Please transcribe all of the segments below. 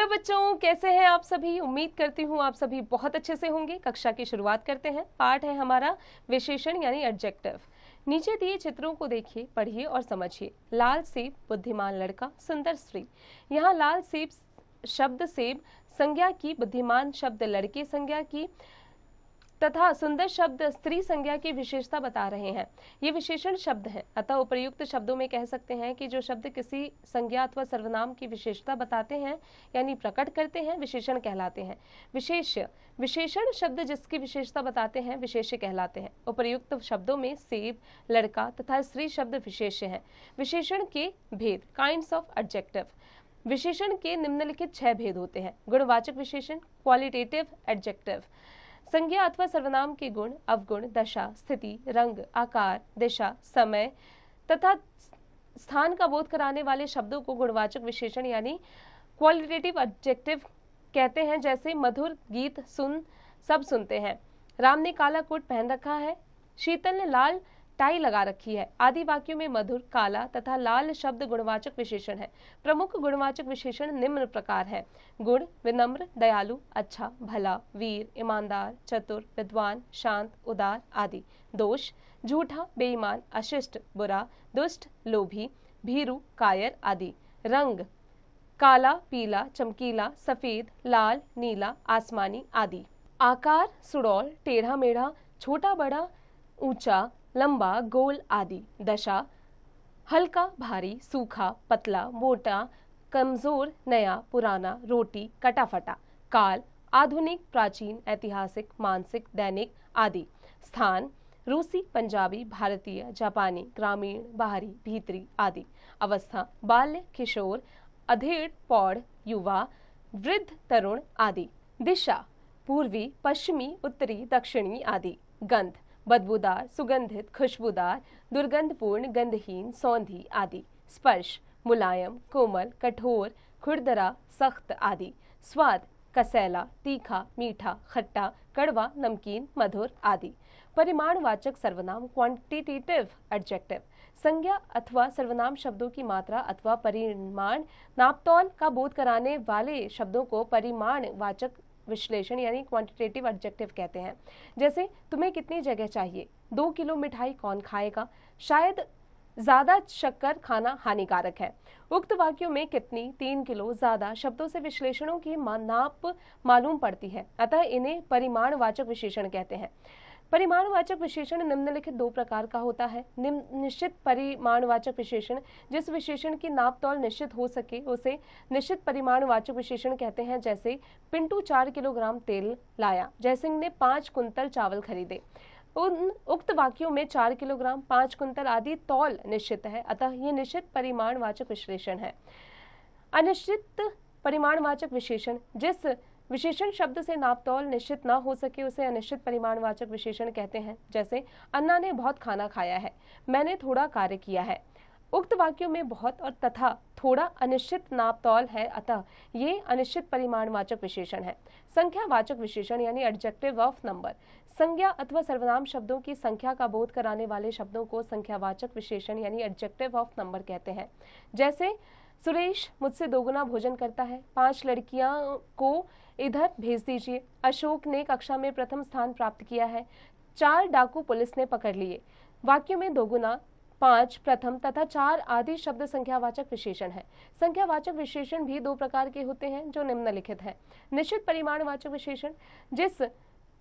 Hello बच्चों, कैसे हैं आप सभी। उम्मीद करती हूँ आप सभी बहुत अच्छे से होंगे। कक्षा की शुरुआत करते हैं। पाठ है हमारा विशेषण यानी एडजेक्टिव। नीचे दिए चित्रों को देखिए, पढ़िए और समझिए। लाल सेब, बुद्धिमान लड़का, सुंदर स्त्री। यहाँ लाल सेब शब्द सेब संज्ञा की, बुद्धिमान शब्द लड़के संज्ञा की तथा सुंदर शब्द स्त्री संज्ञा की विशेषता बता रहे हैं। ये विशेषण शब्द हैं, अतः उपर्युक्त शब्दों में कह सकते हैं कि जो शब्द किसी संज्ञा अथवा सर्वनाम की विशेषता बताते हैं यानी प्रकट करते हैं, विशेषण कहलाते हैं। विशेष्य, विशेषण शब्द जिसकी विशेषता बताते हैं विशेष्य कहलाते हैं। उपर्युक्त शब्दों में सेब, लड़का तथा स्त्री शब्द विशेष्य हैं। विशेषण के भेद, काइंड्स ऑफ एडजेक्टिव। विशेषण के निम्नलिखित 6 भेद होते हैं। गुणवाचक विशेषण, क्वालिटेटिव एडजेक्टिव। संज्ञा अथवा सर्वनाम के गुण, अवगुण, दशा, स्थिति, रंग, आकार, दिशा, समय तथा स्थान का बोध कराने वाले शब्दों को गुणवाचक विशेषण यानी क्वालिटेटिव एडजेक्टिव कहते हैं। जैसे मधुर गीत सब सुनते हैं। राम ने काला कोट पहन रखा है, शीतल ने लाल टाई लगा रखी है आदि वाक्यों में मधुर, काला तथा लाल शब्द गुणवाचक विशेषण है। प्रमुख गुणवाचक विशेषण निम्न प्रकार है। गुण, विनम्र, दयालु, अच्छा, भला, वीर, ईमानदार, चतुर, विद्वान, शांत, उदार आदि। दोष, झूठा, बेईमान, अशिष्ट, बुरा, दुष्ट, लोभी, भीरु, कायर आदि। रंग, काला, पीला, चमकीला, सफेद, लाल, नीला, आसमानी आदि। आकार, सुडौल, टेढ़ा मेढ़ा, छोटा बड़ा, ऊंचा, लंबा, गोल आदि। दशा, हल्का, भारी, सूखा, पतला, मोटा, कमजोर, नया, पुराना, रोटी, कटाफटा। काल, आधुनिक, प्राचीन, ऐतिहासिक, मानसिक, दैनिक आदि। स्थान, रूसी, पंजाबी, भारतीय, जापानी, ग्रामीण, बाहरी, भीतरी आदि। अवस्था, बाल्य, किशोर, अधेड़, पौड़, युवा, वृद्ध, तरुण आदि। दिशा, पूर्वी, पश्चिमी, उत्तरी, दक्षिणी आदि। गंध, बदबूदार, सुगंधित, खुशबूदार, दुर्गंधपूर्ण, गंधहीन, सौंधी आदि। स्पर्श, मुलायम, कोमल, कठोर, खुरदरा, सख्त आदि। स्वाद, कसैला, तीखा, मीठा, खट्टा, कड़वा, नमकीन, मधुर आदि। परिमाणवाचक सर्वनाम, क्वांटिटेटिव एडजेक्टिव। संज्ञा अथवा सर्वनाम शब्दों की मात्रा अथवा परिमाण, नापतौल का बोध कराने वाले शब्दों को परिमाणवाचक विश्लेषण यानी क्वांटिटेटिव एडजेक्टिव कहते हैं। जैसे तुम्हें कितनी जगह चाहिए, 2 किलो मिठाई कौन खाएगा, शायद ज्यादा शक्कर खाना हानिकारक है। उक्त वाक्यों में कितनी, 3 किलो, ज्यादा शब्दों से विश्लेषणों की नाप मालूम पड़ती है, अतः इन्हें परिमाणवाचक विशेषण कहते हैं। परिमाणवाचक विशेषण निम्नलिखित 2 प्रकार का होता है। निश्चित परिमाणवाचक विशेषण, जिस विशेषण की नापतौल निश्चित हो सके उसे निश्चित परिमाणवाचक विशेषण कहते हैं। जैसे पिंटू 4 किलोग्राम तेल लाया, जयसिंह ने 5 कुंतल चावल खरीदे। उक्त वाक्यों में 4 किलोग्राम, 5 कुंतल आदि तौल निश्चित है, अतः ये निश्चित परिमाणवाचक विश्लेषण है। अनिश्चित परिमाणवाचक विशेषण, जिस विशेषण शब्द से नापतौल निश्चित न हो सके उसे अनिश्चित परिमाणवाचक विशेषण कहते हैं। जैसे अन्ना ने बहुत खाना खाया है, मैंने थोड़ा कार्य किया है। उक्त वाक्यों में बहुत और तथा थोड़ा अनिश्चित नापतौल है, अतः ये अनिश्चित परिमाणवाचक विशेषण है। संख्यावाचक विशेषण यानी एडजेक्टिव ऑफ नंबर। संज्ञा अथवा सर्वनाम शब्दों की संख्या का बोध कराने वाले शब्दों को संख्यावाचक विशेषण यानी एडजेक्टिव ऑफ नंबर कहते हैं। जैसे सुरेश मुझसे 2 गुना भोजन करता है, 5 लड़कियां को इधर भेज दीजिए। अशोक ने कक्षा में प्रथम स्थान प्राप्त किया है, 4 डाकू पुलिस ने पकड़ लिए। वाक्य में 2 गुना, 5 प्रथम तथा 4 आदि शब्द संख्यावाचक विशेषण है। संख्यावाचक विशेषण भी 2 प्रकार के होते हैं जो निम्नलिखित है। निश्चित परिमाणवाचक विशेषण, जिस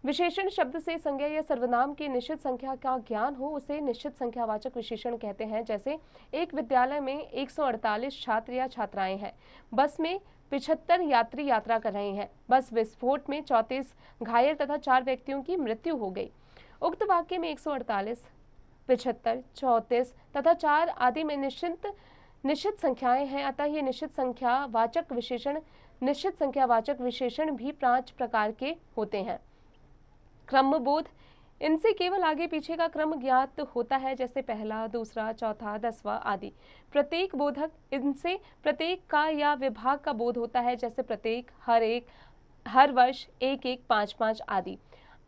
विशेषण शब्द से संज्ञा या सर्वनाम की निश्चित संख्या का ज्ञान हो उसे निश्चित संख्यावाचक विशेषण कहते हैं। जैसे एक विद्यालय में 148 छात्र या छात्राएं हैं, बस में 75 यात्री यात्रा कर रहे हैं, बस विस्फोट में 34 घायल तथा 4 व्यक्तियों की मृत्यु हो गई। उक्त वाक्य में 148, 75, 34 तथा 4 आदि में निश्चित संख्याएं हैं, अतः ये निश्चित संख्यावाचक विशेषण भी 5 प्रकार के होते हैं। क्रमबोध, इनसे केवल आगे पीछे का क्रम ज्ञात होता है, जैसे पहला, दूसरा, चौथा, 10वां आदि। प्रत्येक बोधक, इनसे प्रत्येक का या विभाग का बोध होता है, जैसे प्रत्येक, हर एक, हर वर्ष, 1-1, 5-5 आदि।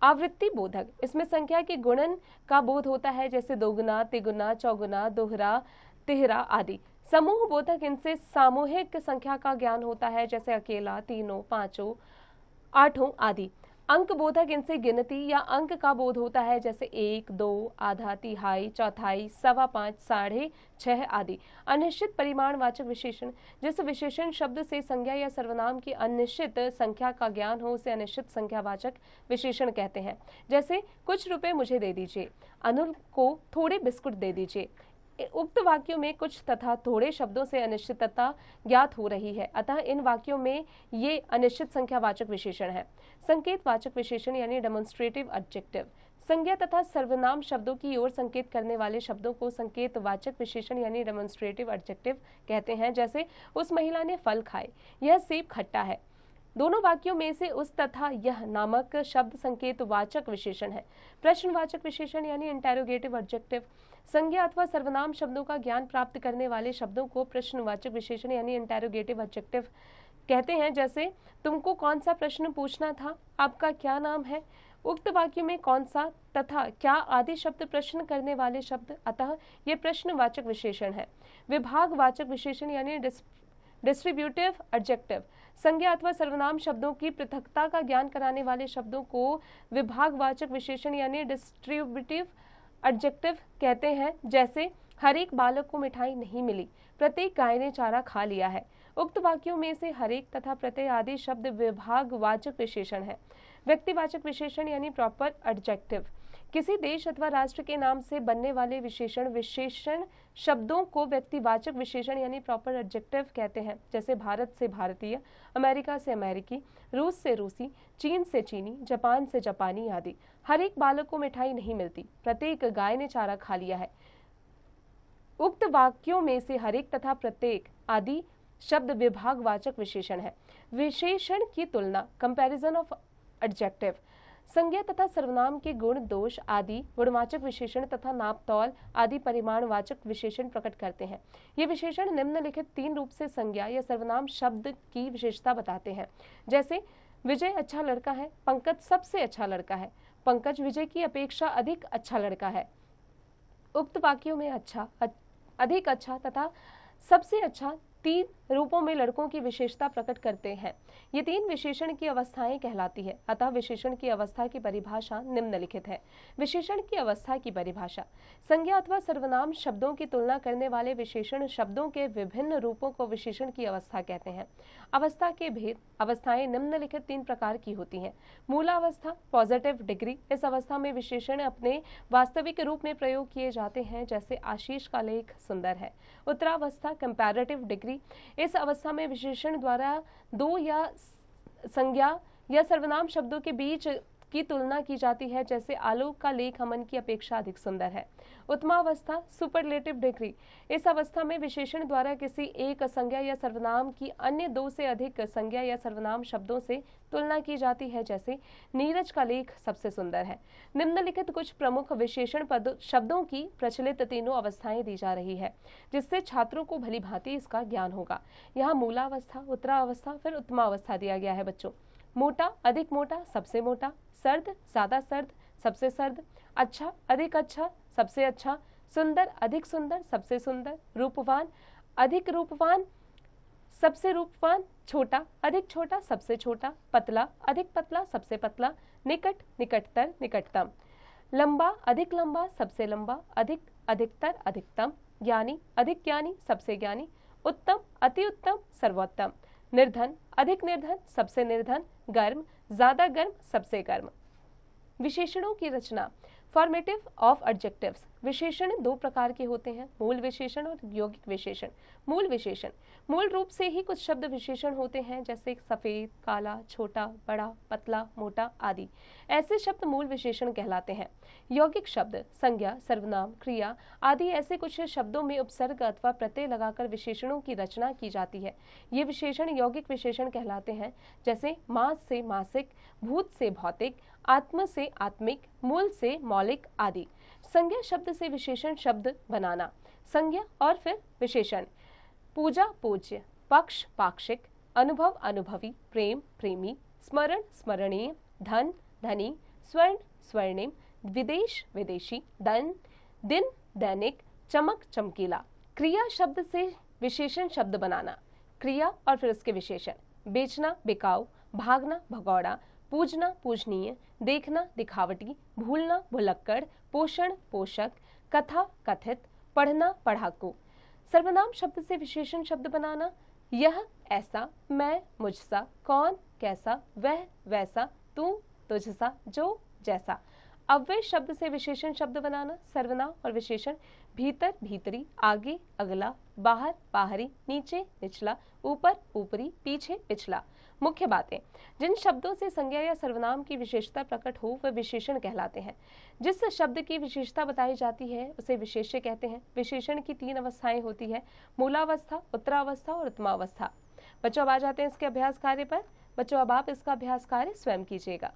आवृत्ति बोधक, इसमें संख्या के गुणन का बोध होता है, जैसे 2 गुना, तिगुना, चौगुना, दोहरा, तिहरा आदि। समूह बोधक, इनसे सामूहिक संख्या का ज्ञान होता है, जैसे अकेला, तीनों, पांचों, आठों आदि। अंक बोधक, इनसे गिनती या अंक का बोध होता है, जैसे 1, 2, आधा, तिहाई, चौथाई, सवा पांच, साढ़े छह आदि। अनिश्चित परिमाणवाचक विशेषण, जिस विशेषण शब्द से संज्ञा या सर्वनाम की अनिश्चित संख्या का ज्ञान हो उसे अनिश्चित संख्यावाचक विशेषण कहते हैं, जैसे कुछ रुपए मुझे दे दीजिए, अनुल को थोड़े बिस्कुट दे दीजिए। उक्त वाक्यों में कुछ तथा थोड़े शब्दों से अनिश्चितता ज्ञात हो रही है, अतः इन वाक्यों में ये अनिश्चित संख्यावाचक विशेषण है। संकेतवाचक विशेषण यानी डेमोन्स्ट्रेटिव एडजेक्टिव, संज्ञा तथा सर्वनाम शब्दों की ओर संकेत करने वाले शब्दों को संकेतवाचक विशेषण यानी डेमोन्स्ट्रेटिव एडजेक्टिव कहते हैं, जैसे उस महिला ने फल खाए, यह सेब खट्टा है। दोनों वाक्यों में से उस तथा यह नामक शब्द संकेतवाचक विशेषण है। प्रश्नवाचक विशेषण यानी इंटेरोगेटिव एडजेक्टिव, संज्ञा अथवा सर्वनाम शब्दों का ज्ञान प्राप्त करने वाले शब्दों को प्रश्नवाचक विशेषण यानी इंटेरोगेटिव एडजेक्टिव कहते हैं, जैसे तुमको कौन सा प्रश्न पूछना था, आपका क्या नाम है। उक्त वाक्य में कौन सा तथा क्या आदि शब्द प्रश्न करने वाले शब्द, अतः ये प्रश्नवाचक विशेषण है। विभागवाचक विशेषण यानी डिस्ट्रीब्यूटिव एडजेक्टिव, संज्ञा अथवा सर्वनाम शब्दों की पृथकता का ज्ञान कराने वाले शब्दों को विभागवाचक विशेषण यानी डिस्ट्रीब्यूटिव एडजेक्टिव कहते हैं, जैसे हर एक बालक को मिठाई नहीं मिली, प्रत्येक गाय ने चारा खा लिया है। उक्त वाक्यों में से हर एक तथा प्रत्यय आदि शब्द विभागवाचक विशेषण है। व्यक्तिवाचक विशेषण यानी प्रॉपर एडजेक्टिव, किसी देश अथवा राष्ट्र के नाम से बनने वाले विशेषण शब्दों को व्यक्तिवाचक विशेषण यानी प्रॉपर एडजेक्टिव कहते हैं, जैसे भारत से भारतीय, अमेरिका से अमेरिकी, रूस से रूसी, चीन से चीनी, जापान से जापानी आदि। हर एक बालक को मिठाई नहीं मिलती, प्रत्येक गाय ने चारा खा लिया है। उक्त वाक्यों में से हर एक तथा प्रत्येक आदि शब्द विभागवाचक विशेषण है। विशेषण की तुलना, कंपैरिजन ऑफ एडजेक्टिव, संज्ञा तथा सर्वनाम के गुण दोष आदि गुणवाचक विशेषण तथा नापतौल आदि परिमाणवाचक विशेषण प्रकट करते हैं। ये विशेषण निम्नलिखित तीन रूप से संज्ञा या सर्वनाम शब्द की विशेषता बताते हैं, जैसे विजय अच्छा लड़का है, पंकज सबसे अच्छा लड़का है, पंकज विजय की अपेक्षा अधिक अच्छा लड़का है। उक्त वाक्यों में अच्छा, अधिक अच्छा तथा सबसे अच्छा तीन रूपों में लड़कों की विशेषता प्रकट करते हैं। ये तीन विशेषण की अवस्थाएं कहलाती है, अतः विशेषण की अवस्था की परिभाषा निम्नलिखित है। विशेषण की अवस्था की परिभाषा, संज्ञा अथवा सर्वनाम शब्दों की तुलना करने वाले विशेषण शब्दों के विभिन्न रूपों को विशेषण की अवस्था कहते हैं। अवस्था के भेद, अवस्थाएं निम्नलिखित तीन प्रकार की होती हैं। मूलावस्था, पॉजिटिव डिग्री, इस अवस्था में विशेषण अपने वास्तविक रूप में प्रयोग किए जाते हैं, जैसे आशीष का लेख सुंदर है। उत्तरावस्था, कंपैरेटिव डिग्री, इस अवस्था में विशेषण द्वारा दो या संज्ञा या सर्वनाम शब्दों के बीच की तुलना की जाती है, जैसे आलोक का लेख अमन की अपेक्षा अधिक सुंदर है। उत्तमावस्था, सुपरलेटिव डिग्री, इस अवस्था में विशेषण द्वारा किसी एक संज्ञा या सर्वनाम की अन्य दो से अधिक संज्ञा या सर्वनाम शब्दों से तुलना की जाती है, जैसे नीरज का लेख सबसे सुंदर है। निम्नलिखित कुछ प्रमुख विशेषण पद शब्दों की प्रचलित तीनों अवस्थाएं दी जा रही है, जिससे छात्रों को भली भांति इसका ज्ञान होगा। यहाँ मूलावस्था, उत्तरावस्था, फिर उत्तमावस्था दिया गया है बच्चों। मोटा, अधिक मोटा, सबसे मोटा। सर्द, ज्यादा सर्द, सबसे सर्द। अच्छा, अधिक अच्छा, सबसे अच्छा। सुंदर, अधिक सुंदर, सबसे सुंदर। रूपवान, अधिक रूपवान, सबसे रूपवान। छोटा, अधिक छोटा, सबसे छोटा। पतला, अधिक पतला, सबसे पतला। निकट, निकटतर, निकटतम। लंबा, अधिक लंबा, सबसे लंबा। अधिक, अधिकतर, अधिकतम। ज्ञानी, अधिक ज्ञानी, सबसे ज्ञानी। उत्तम, अति उत्तम, सर्वोत्तम। निर्धन, अधिक निर्धन, सबसे निर्धन। गर्म, ज्यादा गर्म, सबसे गर्म। विशेषणों की रचना, फॉर्मेटिव ऑफ एडजेक्टिव्स, विशेषण दो प्रकार के होते हैं, मूल विशेषण और यौगिक विशेषण। मूल विशेषण, मूल रूप से ही कुछ शब्द विशेषण होते हैं, जैसे सफेद, काला, छोटा, बड़ा, पतला, मोटा आदि। ऐसे शब्द मूल विशेषण कहलाते हैं। यौगिक शब्द, संज्ञा, सर्वनाम, क्रिया आदि ऐसे कुछ शब्दों में उपसर्ग अथवा प्रत्यय लगाकर विशेषणों की रचना की जाती है। ये विशेषण यौगिक विशेषण कहलाते हैं, जैसे मास से मासिक, भूत से भौतिक, आत्म से आत्मिक, मूल से मौलिक आदि। संज्ञा शब्द से विशेषण शब्द बनाना। संज्ञा और फिर विशेषण, पूजा पूज्य, पक्ष पाक्षिक, अनुभव अनुभवी, प्रेम प्रेमी, स्मरण स्मरणीय, धन धनी, स्वर्ण स्वर्णिम, विदेश विदेशी, दिन दैनिक, चमक चमकीला। क्रिया शब्द से विशेषण शब्द बनाना, क्रिया और फिर उसके विशेषण। बेचना बिकाऊ, भागना भगौड़ा, पूजना पूजनीय, देखना दिखावटी, भूलना भुलक्कड़, पोषण पोषक, कथा कथित, पढ़ना पढ़ाकू। सर्वनाम शब्द से विशेषण शब्द बनाना, यह ऐसा, मैं मुझसा, कौन कैसा, वह वैसा, तू तुझसा, जो जैसा। अव्यय शब्द से विशेषण शब्द बनाना, सर्वनाम और विशेषण। भीतर भीतरी, आगे अगला, बाहर बाहरी, नीचे निचला, ऊपर ऊपरी, पीछे पिछला। मुख्य बातें, जिन शब्दों से संज्ञा या सर्वनाम की विशेषता प्रकट हो वह विशेषण कहलाते हैं। जिस शब्द की विशेषता बताई जाती है उसे विशेष्य कहते हैं। विशेषण की 3 अवस्थाएं होती है, मूलावस्था, उत्तरावस्था और उत्तमावस्था। बच्चों अब आ जाते हैं इसके अभ्यास कार्य पर। बच्चों अब आप इसका अभ्यास कार्य स्वयं कीजिएगा।